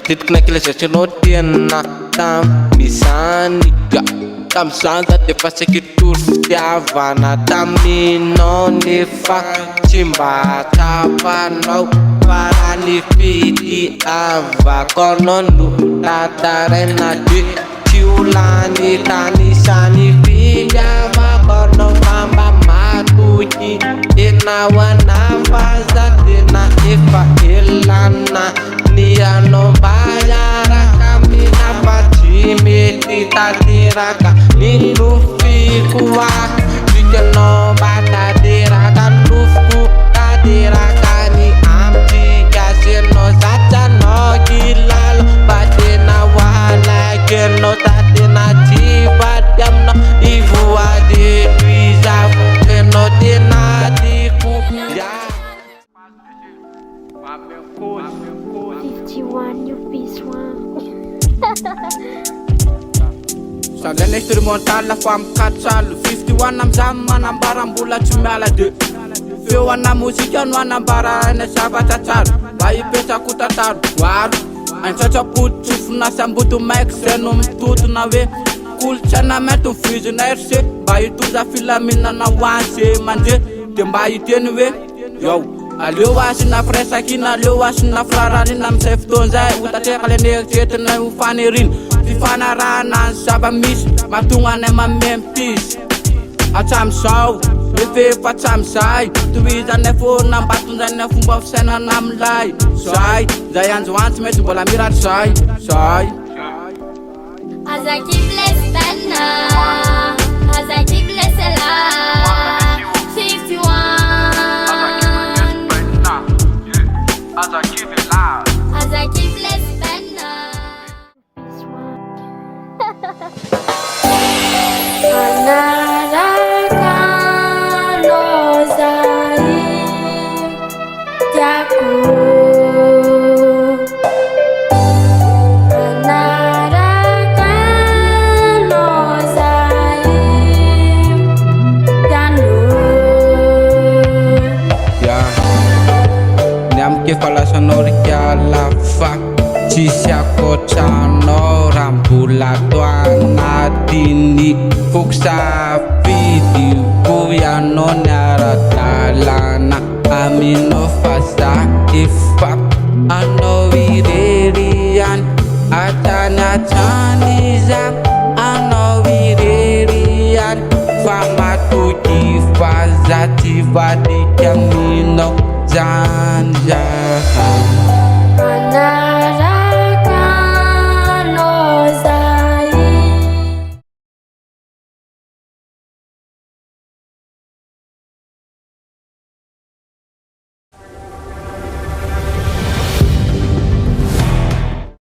Tadidiko nankilazatranao tena tamizany ga tam'izany za defa saiky tory fitiavana taminao nefa tsy mba tapanao fa nifidy avako anao no tataraina de tsy olany tanisany fidy avako anao mamba matoky tena hoana fa za tena efa elana ny anao mba hiaraka amina fa tsy mety tanteraka ny nofiko aho vitanao mba tanteraka nofiko tanteraka ny amitsika senao zatsanao kilalo mba tena hoalaky anao tatena tsy vady aminao ivoadeto izavo enao tena tiko 51 you besoin. Sandrana instrumental fa mikatsalo 51 amizany manambarambola tsy miala de feo ana mozika no anambara ny zavatra tsara mba hipetrako tantaro voaro antsatsapody tsofina samboto maiky zay no mitotona hoe kolotsaina mainty mivizina RC mba hitoza filaminana hoanse mande de mba hiteny hoe yo aleo asina firaisakina aleo asina firaranina amizay fotoanzay hotatreka le neritretina ho fanerina fifanarahana ny zava-misy mahatonga anay mamempisy atramizao efa hatramizay tohizanay foana mbatondrany fomba fisainana amilay zay zay androany tsy mety mbola miratry zay As I keep less than as I keep less alive 51 As I keep it loud As I keep less than falasanao rikiala fa tsisy akoatranao raha mbola to anatiny fokosafidy ko ianao ny ara-dalana aminao fa za efa anao irery ihany atany atrany za anao irery ihany fa matoky fa za tsy vadika aminao Zanja